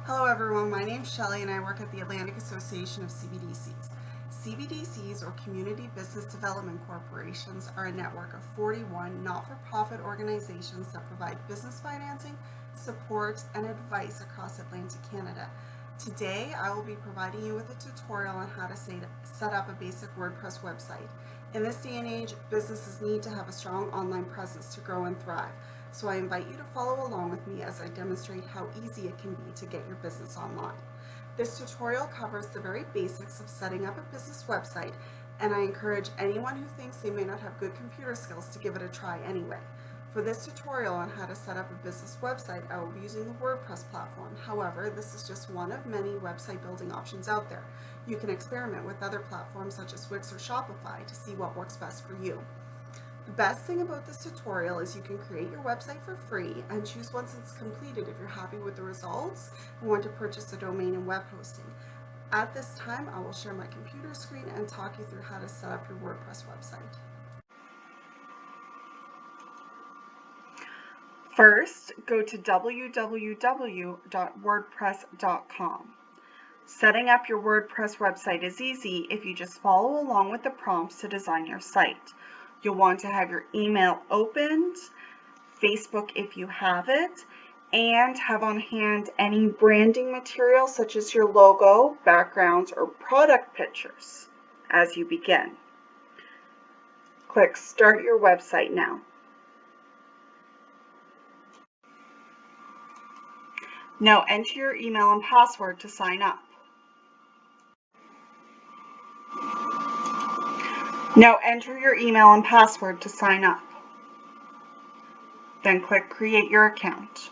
Hello everyone, my name is Shelley and I work at the Atlantic Association of CBDCs. CBDCs, or Community Business Development Corporations, are a network of 41 not-for-profit organizations that provide business financing, support, and advice across Atlantic Canada. Today, I will be providing you with a tutorial on how to set up a basic WordPress website. In this day and age, businesses need to have a strong online presence to grow and thrive. So I invite you to follow along with me as I demonstrate how easy it can be to get your business online. This tutorial covers the very basics of setting up a business website, and I encourage anyone who thinks they may not have good computer skills to give it a try anyway. For this tutorial on how to set up a business website, I will be using the WordPress platform. However, this is just one of many website building options out there. You can experiment with other platforms such as Wix or Shopify to see what works best for you. The best thing about this tutorial is you can create your website for free and choose once it's completed if you're happy with the results and want to purchase a domain and web hosting. At this time, I will share my computer screen and talk you through how to set up your WordPress website. First, go to www.wordpress.com. Setting up your WordPress website is easy if you just follow along with the prompts to design your site. You'll want to have your email opened, Facebook if you have it, and have on hand any branding material such as your logo, backgrounds, or product pictures as you begin. Click Start Your Website Now. Now enter your email and password to sign up. Now enter your email and password to sign up. Then click Create Your Account.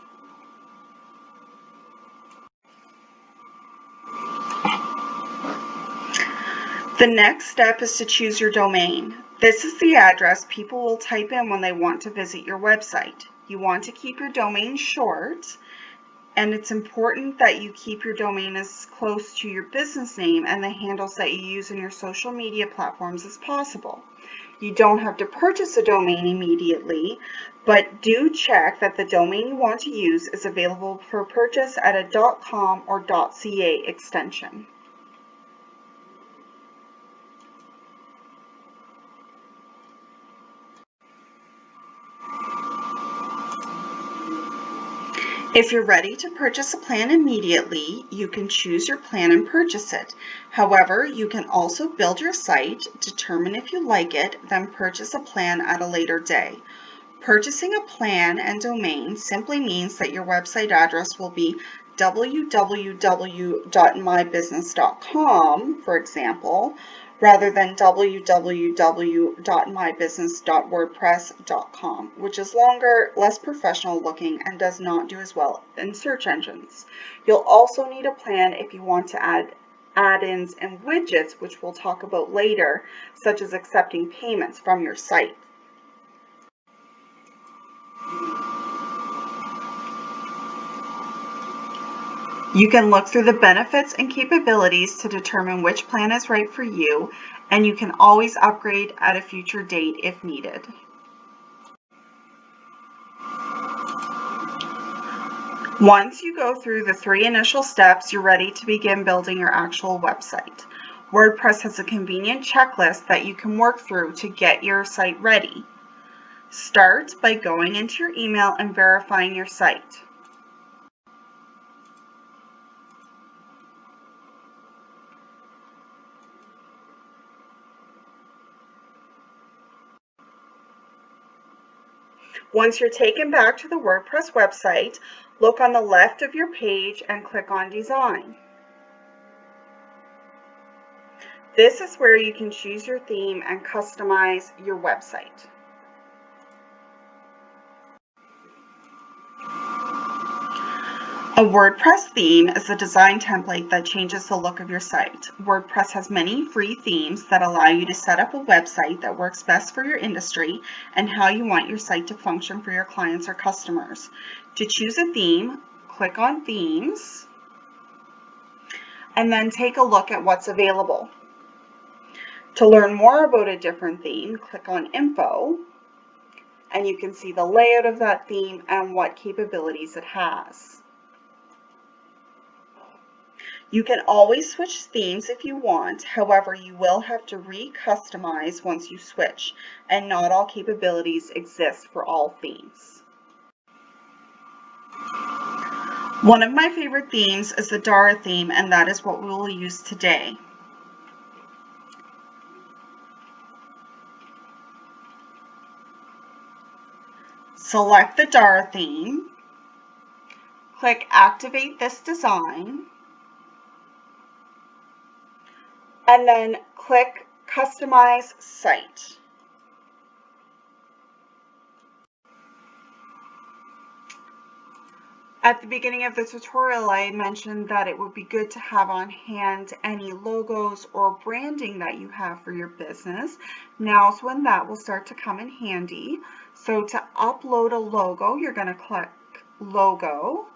The next step is to choose your domain. This is the address people will type in when they want to visit your website. You want to keep your domain short, and it's important that you keep your domain as close to your business name and the handles that you use in your social media platforms as possible. You don't have to purchase a domain immediately, but do check that the domain you want to use is available for purchase at a .com or .ca extension. If you're ready to purchase a plan immediately, you can choose your plan and purchase it. However, you can also build your site, determine if you like it, then purchase a plan at a later day. Purchasing a plan and domain simply means that your website address will be www.mybusiness.com, for example, rather than www.mybusiness.wordpress.com, which is longer, less professional looking, and does not do as well in search engines. You'll also need a plan if you want to add add-ins and widgets, which we'll talk about later, such as accepting payments from your site. You can look through the benefits and capabilities to determine which plan is right for you, and you can always upgrade at a future date if needed. Once you go through the 3 initial steps, you're ready to begin building your actual website. WordPress has a convenient checklist that you can work through to get your site ready. Start by going into your email and verifying your site. Once you're taken back to the WordPress website, look on the left of your page and click on Design. This is where you can choose your theme and customize your website. A WordPress theme is a design template that changes the look of your site. WordPress has many free themes that allow you to set up a website that works best for your industry and how you want your site to function for your clients or customers. To choose a theme, click on Themes, and then take a look at what's available. To learn more about a different theme, click on Info, and you can see the layout of that theme and what capabilities it has. You can always switch themes if you want, however, you will have to re-customize once you switch, and not all capabilities exist for all themes. One of my favorite themes is the Dara theme, and that is what we will use today. Select the Dara theme, click Activate this design, and then click Customize Site. At the beginning of the tutorial, I mentioned that it would be good to have on hand any logos or branding that you have for your business. Now's when that will start to come in handy. So to upload a logo, you're going to click Logo,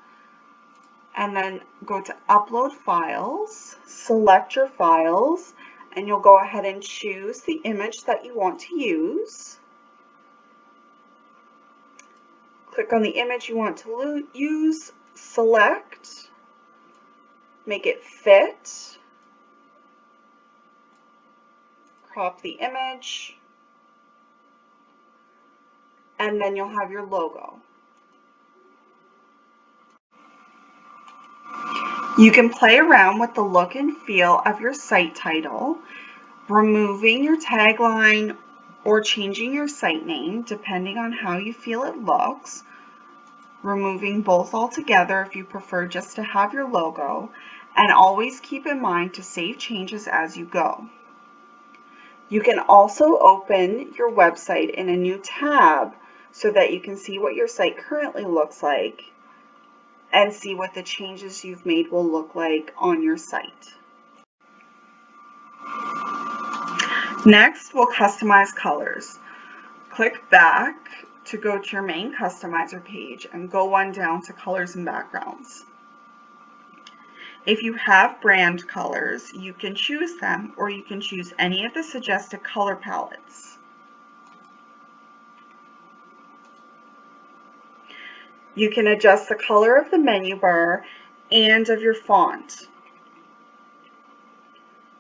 and then go to Upload Files, select your files, and you'll go ahead and choose the image that you want to use. Click on the image you want to use, select, make it fit, crop the image, and then you'll have your logo. You can play around with the look and feel of your site title, removing your tagline or changing your site name depending on how you feel it looks, removing both altogether if you prefer just to have your logo, and always keep in mind to save changes as you go. You can also open your website in a new tab so that you can see what your site currently looks like and see what the changes you've made will look like on your site. Next, we'll customize colors. Click back to go to your main customizer page and go one down to colors and backgrounds. If you have brand colors, you can choose them, or you can choose any of the suggested color palettes. You can adjust the color of the menu bar and of your font.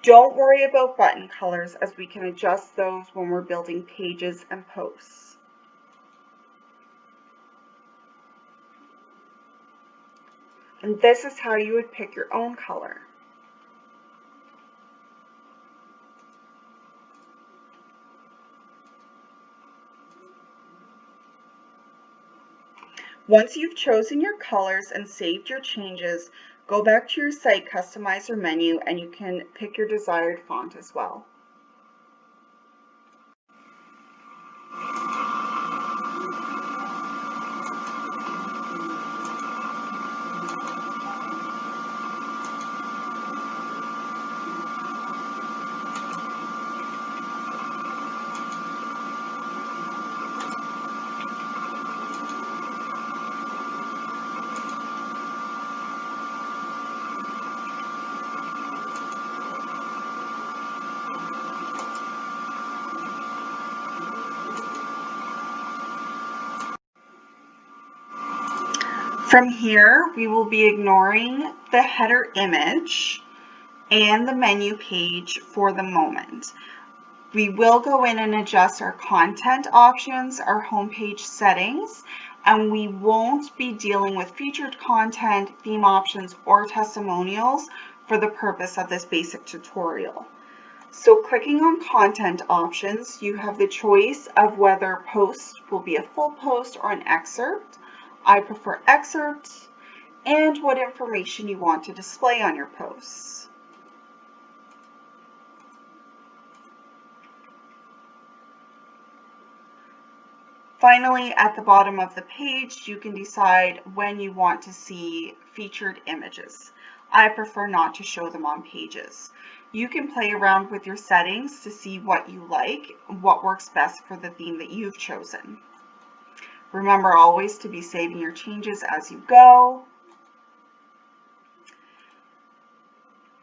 Don't worry about button colors, as we can adjust those when we're building pages and posts. And this is how you would pick your own color. Once you've chosen your colors and saved your changes, go back to your site customizer menu and you can pick your desired font as well. From here, we will be ignoring the header image and the menu page for the moment. We will go in and adjust our content options, our homepage settings, and we won't be dealing with featured content, theme options, or testimonials for the purpose of this basic tutorial. So clicking on content options, you have the choice of whether post will be a full post or an excerpt. I prefer excerpt, and what information you want to display on your posts. Finally, at the bottom of the page, you can decide when you want to see featured images. I prefer not to show them on pages. You can play around with your settings to see what you like, what works best for the theme that you've chosen. Remember always to be saving your changes as you go.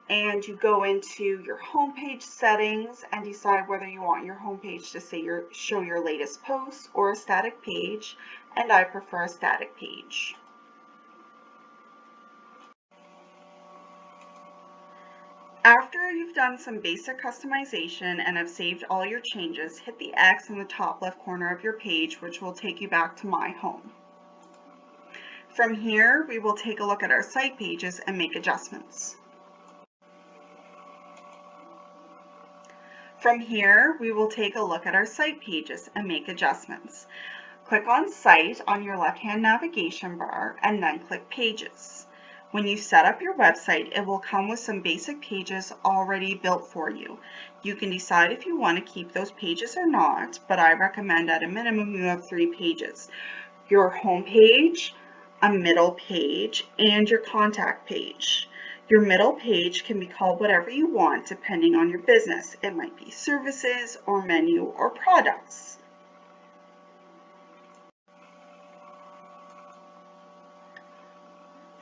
And you go into your homepage settings and decide whether you want your homepage to show your latest post or a static page, and I prefer a static page. After you've done some basic customization and have saved all your changes, hit the X in the top left corner of your page, which will take you back to My Home. From here, we will take a look at our site pages and make adjustments. From here, we will take a look at our site pages and make adjustments. Click on Site on your left-hand navigation bar and then click Pages. When you set up your website, it will come with some basic pages already built for you. You can decide if you want to keep those pages or not, but I recommend at a minimum you have 3 pages. Your home page, a middle page, and your contact page. Your middle page can be called whatever you want depending on your business. It might be services or menu or products.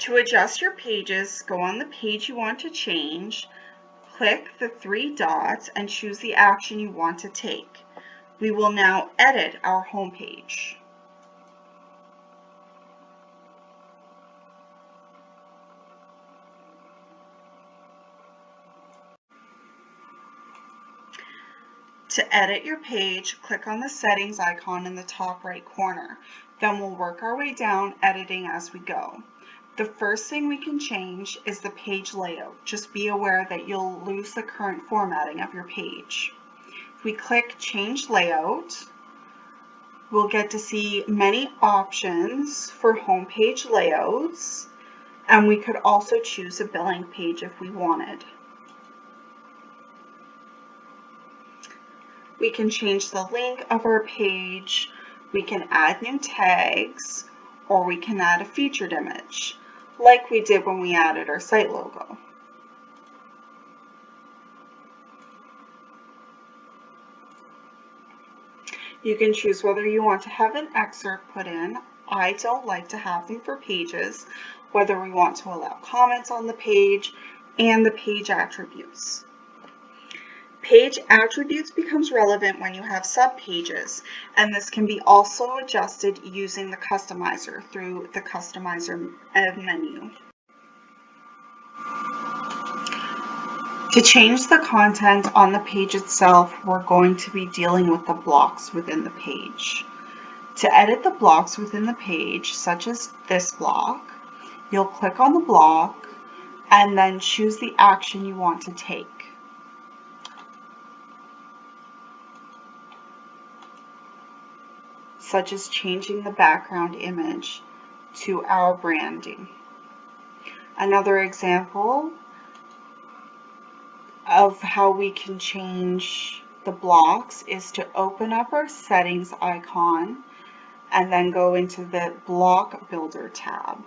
To adjust your pages, go on the page you want to change, click the 3 dots, and choose the action you want to take. We will now edit our home page. To edit your page, click on the settings icon in the top right corner. Then we'll work our way down, editing as we go. The first thing we can change is the page layout. Just be aware that you'll lose the current formatting of your page. If we click Change Layout, we'll get to see many options for homepage layouts, and we could also choose a blank page if we wanted. We can change the link of our page, we can add new tags, or we can add a featured image, like we did when we added our site logo. You can choose whether you want to have an excerpt put in. I don't like to have them for pages, whether we want to allow comments on the page, and the page attributes. Page attributes becomes relevant when you have subpages, and this can be also adjusted using the customizer through the customizer menu. To change the content on the page itself, we're going to be dealing with the blocks within the page. To edit the blocks within the page, such as this block, you'll click on the block and then choose the action you want to take. Such as changing the background image to our branding. Another example of how we can change the blocks is to open up our settings icon and then go into the block builder tab.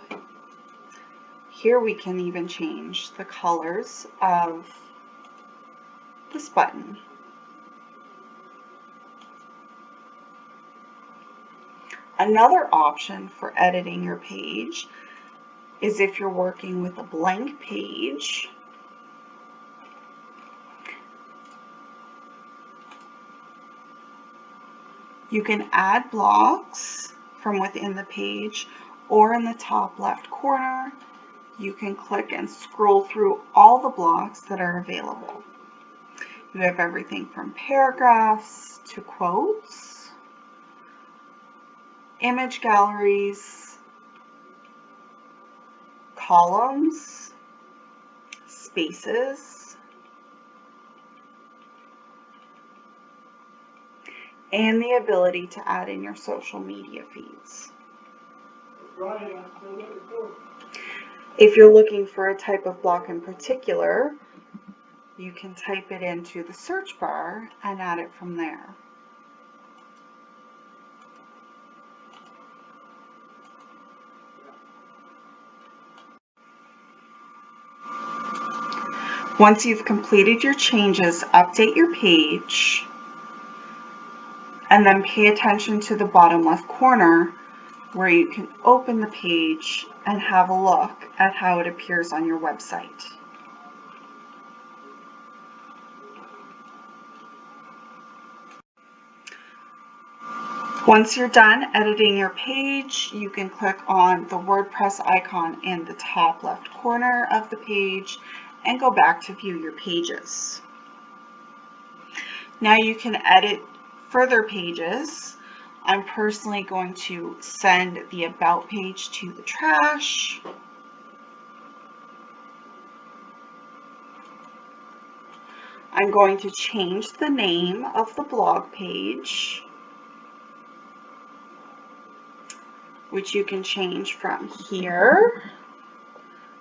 Here we can even change the colors of this button. Another option for editing your page is if you're working with a blank page, you can add blocks from within the page, or in the top left corner, you can click and scroll through all the blocks that are available. You have everything from paragraphs to quotes, image galleries, columns, spaces, and the ability to add in your social media feeds. If you're looking for a type of block in particular, you can type it into the search bar and add it from there. Once you've completed your changes, update your page, and then pay attention to the bottom left corner where you can open the page and have a look at how it appears on your website. Once you're done editing your page, you can click on the WordPress icon in the top left corner of the page and go back to view your pages. Now you can edit further pages. I'm personally going to send the about page to the trash. I'm going to change the name of the blog page, which you can change from here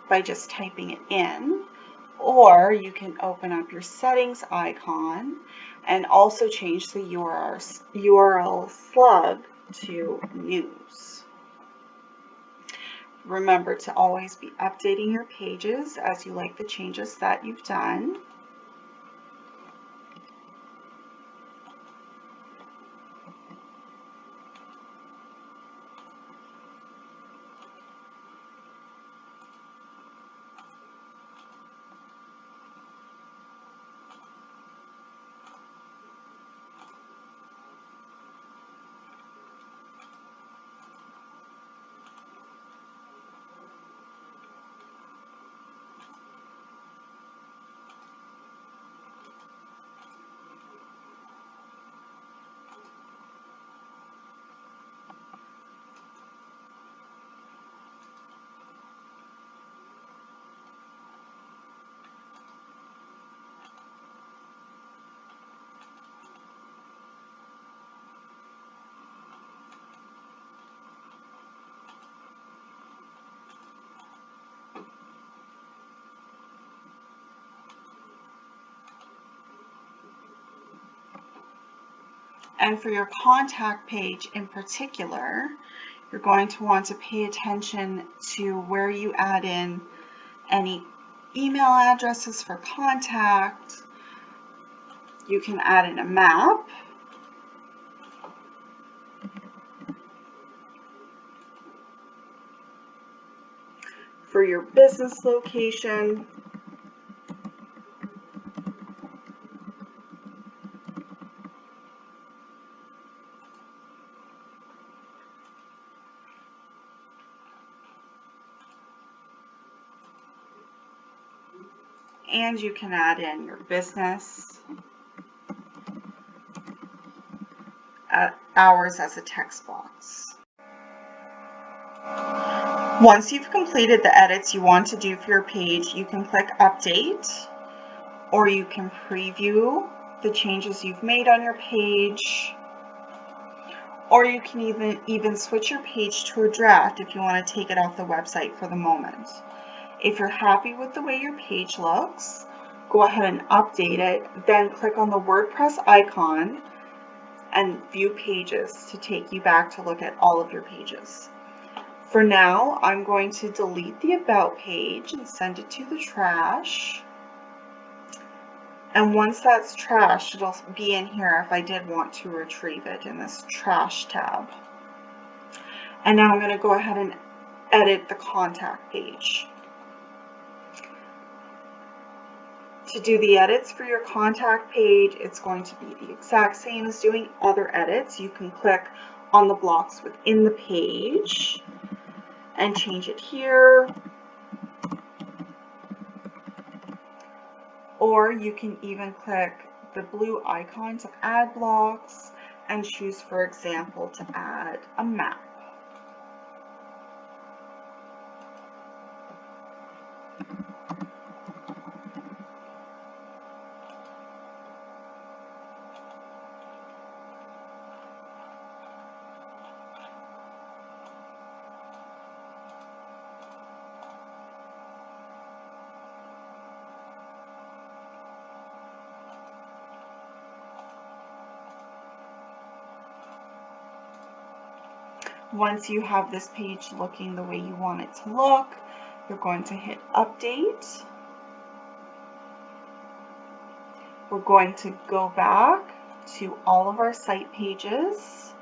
by just typing it in, or you can open up your settings icon and also change the URL slug to news. Remember to always be updating your pages as you like the changes that you've done. And for your contact page in particular, you're going to want to pay attention to where you add in any email addresses for contact. You can add in a map. For your business location. And you can add in your business hours as a text box. Once you've completed the edits you want to do for your page, you can click Update, or you can preview the changes you've made on your page, or you can even switch your page to a draft if you want to take it off the website for the moment. If you're happy with the way your page looks, go ahead and update it, then click on the WordPress icon and view pages to take you back to look at all of your pages. For now, I'm going to delete the About page and send it to the trash. And once that's trashed, it'll be in here if I did want to retrieve it in this Trash tab. And now I'm going to go ahead and edit the contact page. To do the edits for your contact page, it's going to be the exact same as doing other edits. You can click on the blocks within the page and change it here. Or you can even click the blue icon to add blocks and choose, for example, to add a map. Once you have this page looking the way you want it to look, you're going to hit Update. We're going to go back to all of our site pages,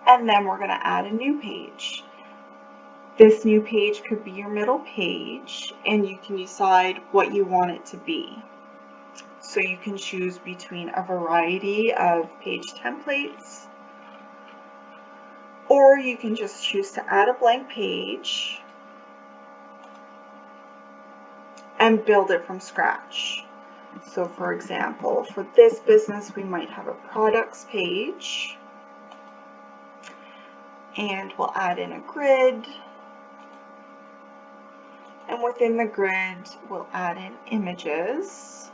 and then we're going to add a new page. This new page could be your middle page, and you can decide what you want it to be. So you can choose between a variety of page templates, or you can just choose to add a blank page and build it from scratch. So for example, for this business, we might have a products page, and we'll add in a grid, and within the grid, we'll add in images.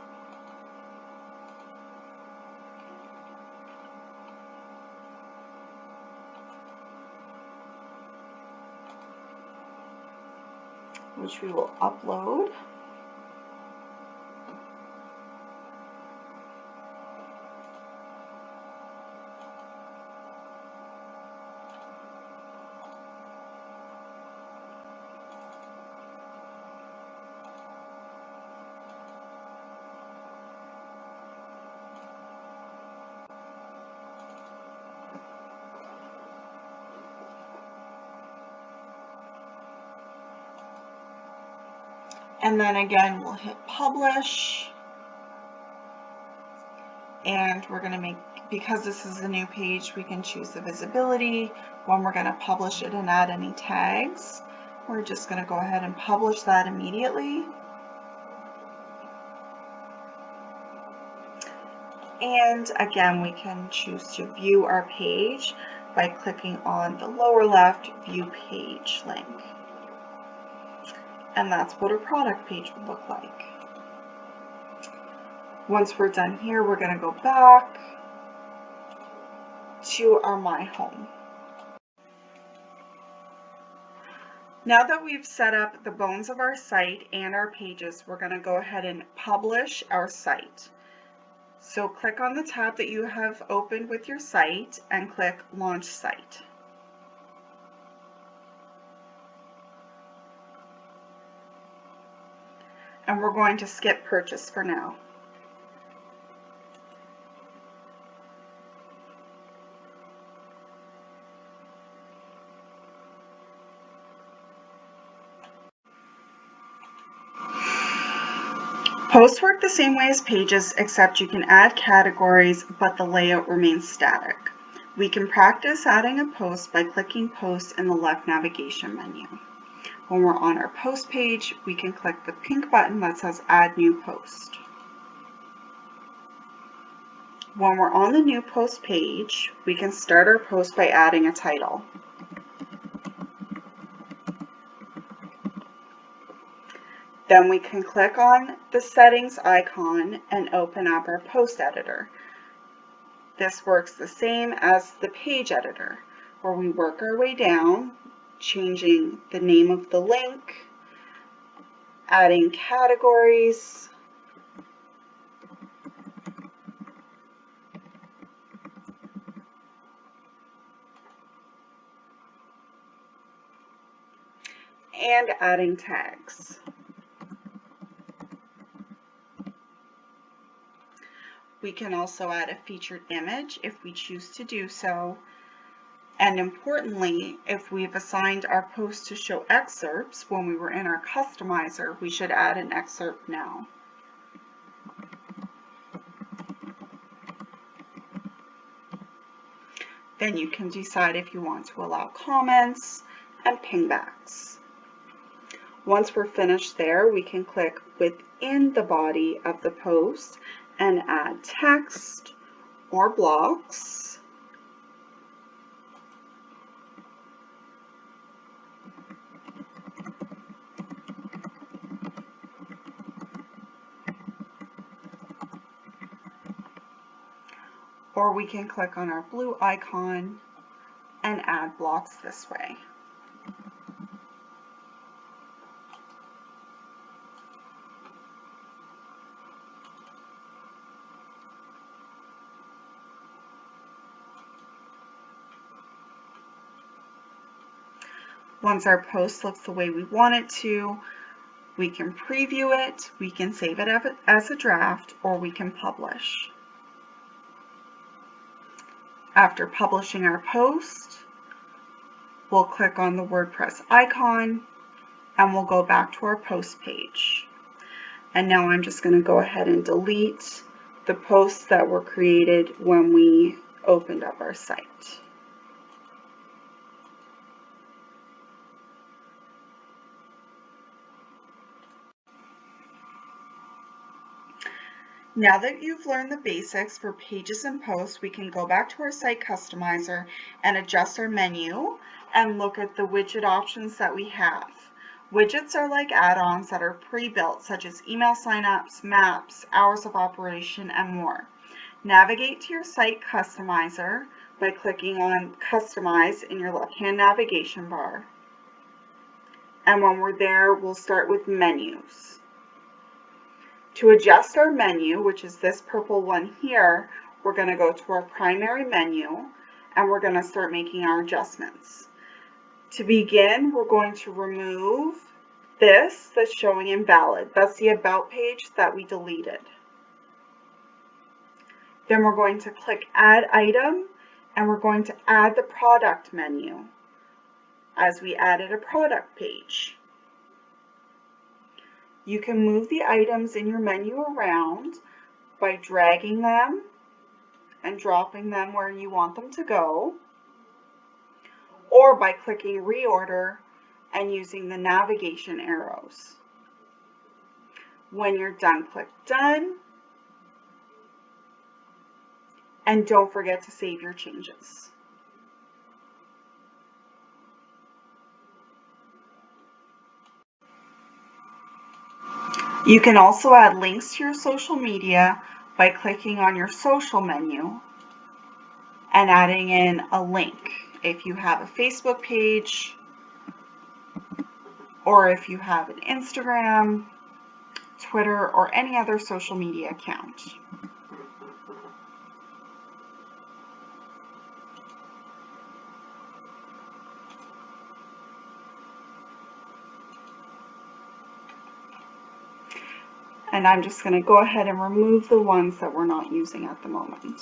Which we will upload. And then again, we'll hit publish, and we're going to make, because this is a new page, we can choose the visibility, when we're going to publish it and add any tags. We're just going to go ahead and publish that immediately. And again, we can choose to view our page by clicking on the lower left View Page link. And that's what a product page would look like. Once we're done here, we're going to go back to our My Home. Now that we've set up the bones of our site and our pages, we're going to go ahead and publish our site. So click on the tab that you have opened with your site and click Launch Site. And we're going to skip purchase for now. Posts work the same way as pages, except you can add categories, but the layout remains static. We can practice adding a post by clicking Post in the left navigation menu. When we're on our post page, we can click the pink button that says Add New Post. When we're on the new post page, we can start our post by adding a title. Then we can click on the settings icon and open up our post editor. This works the same as the page editor, where we work our way down, changing the name of the link, adding categories, and adding tags. We can also add a featured image if we choose to do so. And importantly, if we've assigned our post to show excerpts when we were in our customizer, we should add an excerpt now. Then you can decide if you want to allow comments and pingbacks. Once we're finished there, we can click within the body of the post and add text or blocks. Or we can click on our blue icon and add blocks this way. Once our post looks the way we want it to, we can preview it, we can save it as a draft, or we can publish. After publishing our post, we'll click on the WordPress icon and we'll go back to our post page. And now I'm just going to go ahead and delete the posts that were created when we opened up our site. Now that you've learned the basics for pages and posts, we can go back to our site customizer and adjust our menu and look at the widget options that we have. Widgets are like add-ons that are pre-built, such as email signups, maps, hours of operation, and more. Navigate to your site customizer by clicking on Customize in your left-hand navigation bar. And when we're there, we'll start with menus. To adjust our menu, which is this purple one here, we're going to go to our primary menu and we're going to start making our adjustments. To begin, we're going to remove this that's showing invalid. That's the About page that we deleted. Then we're going to click Add Item and we're going to add the product menu as we added a product page. You can move the items in your menu around by dragging them and dropping them where you want them to go, or by clicking Reorder and using the navigation arrows. When you're done, click Done, and don't forget to save your changes. You can also add links to your social media by clicking on your social menu and adding in a link. If you have a Facebook page, or if you have an Instagram, Twitter, or any other social media account. And I'm just going to go ahead and remove the ones that we're not using at the moment.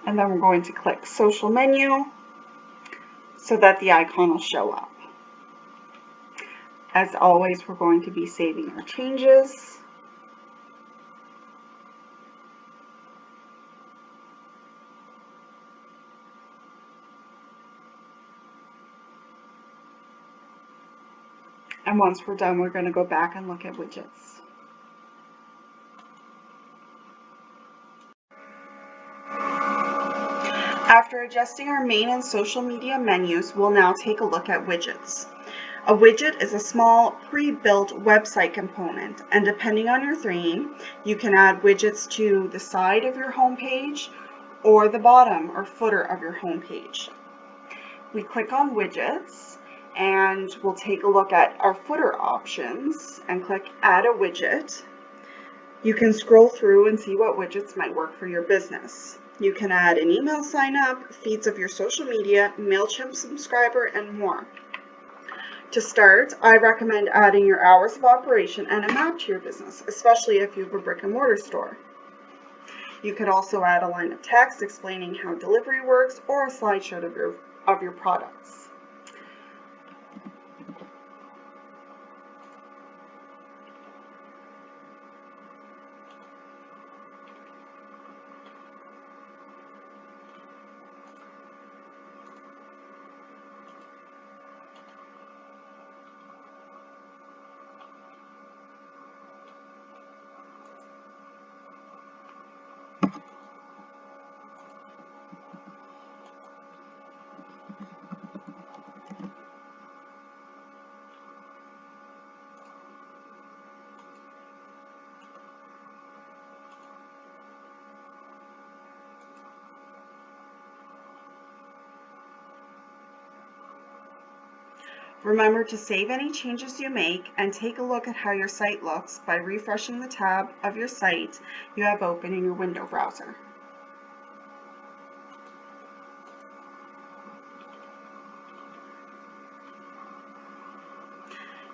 And then we're going to click Social Menu so that the icon will show up. As always, we're going to be saving our changes. And once we're done, we're going to go back and look at widgets. After adjusting our main and social media menus, we'll now take a look at widgets. A widget is a small pre-built website component, and depending on your theme, you can add widgets to the side of your home page or the bottom or footer of your home page. We click on widgets and we'll take a look at our footer options and click Add a Widget. You can scroll through and see what widgets might work for your business. You can add an email sign up, feeds of your social media, MailChimp subscriber, and more. To start, I recommend adding your hours of operation and a map to your business, especially if you have a brick and mortar store. You could also add a line of text explaining how delivery works or a slideshow of your products. Remember to save any changes you make and take a look at how your site looks by refreshing the tab of your site you have open in your window browser.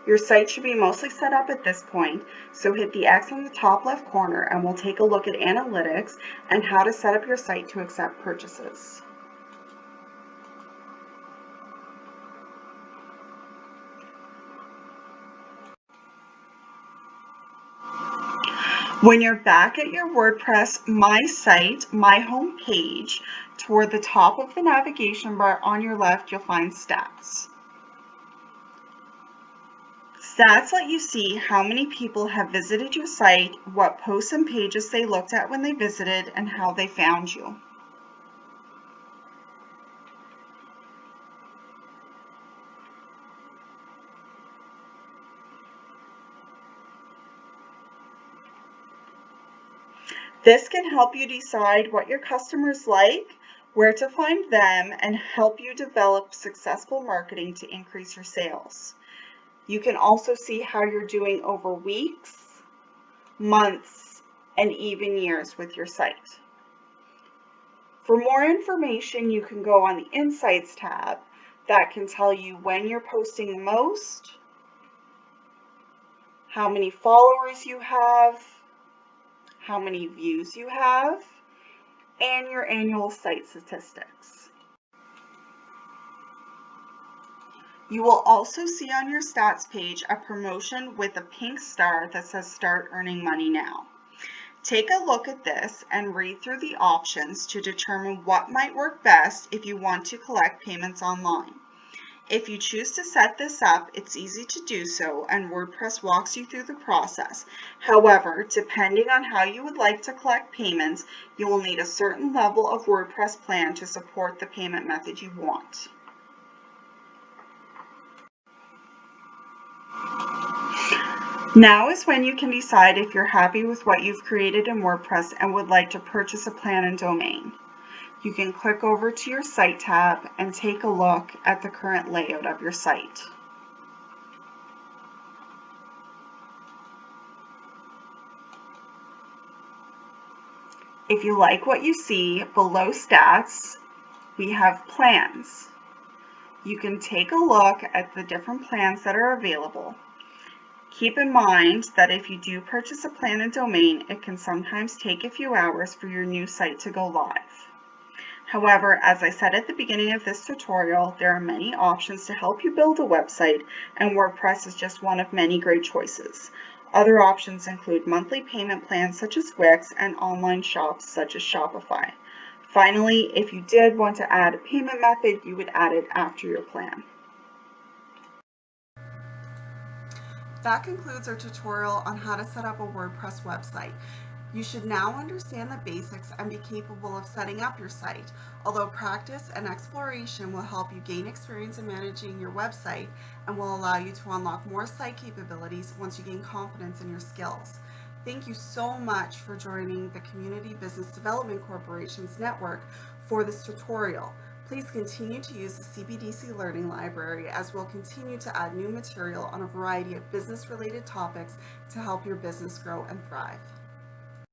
Your site should be mostly set up at this point, so hit the X on the top left corner and we'll take a look at analytics and how to set up your site to accept purchases. When you're back at your WordPress My Site, My Home page, toward the top of the navigation bar on your left, you'll find Stats. Stats let you see how many people have visited your site, what posts and pages they looked at when they visited, and how they found you. This can help you decide what your customers like, where to find them, and help you develop successful marketing to increase your sales. You can also see how you're doing over weeks, months, and even years with your site. For more information, you can go on the Insights tab that can tell you when you're posting the most, how many followers you have, how many views you have, and your annual site statistics. You will also see on your stats page a promotion with a pink star that says Start Earning Money Now. Take a look at this and read through the options to determine what might work best if you want to collect payments online. If you choose to set this up, it's easy to do so, and WordPress walks you through the process. However, depending on how you would like to collect payments, you will need a certain level of WordPress plan to support the payment method you want. Now is when you can decide if you're happy with what you've created in WordPress and would like to purchase a plan and domain. You can click over to your Site tab and take a look at the current layout of your site. If you like what you see, below Stats, we have Plans. You can take a look at the different plans that are available. Keep in mind that if you do purchase a plan and domain, it can sometimes take a few hours for your new site to go live. However, as I said at the beginning of this tutorial, there are many options to help you build a website, and WordPress is just one of many great choices. Other options include monthly payment plans such as Wix and online shops such as Shopify. Finally, if you did want to add a payment method, you would add it after your plan. That concludes our tutorial on how to set up a WordPress website. You should now understand the basics and be capable of setting up your site, although practice and exploration will help you gain experience in managing your website and will allow you to unlock more site capabilities once you gain confidence in your skills. Thank you so much for joining the Community Business Development Corporation's network for this tutorial. Please continue to use the CBDC Learning Library as we'll continue to add new material on a variety of business-related topics to help your business grow and thrive.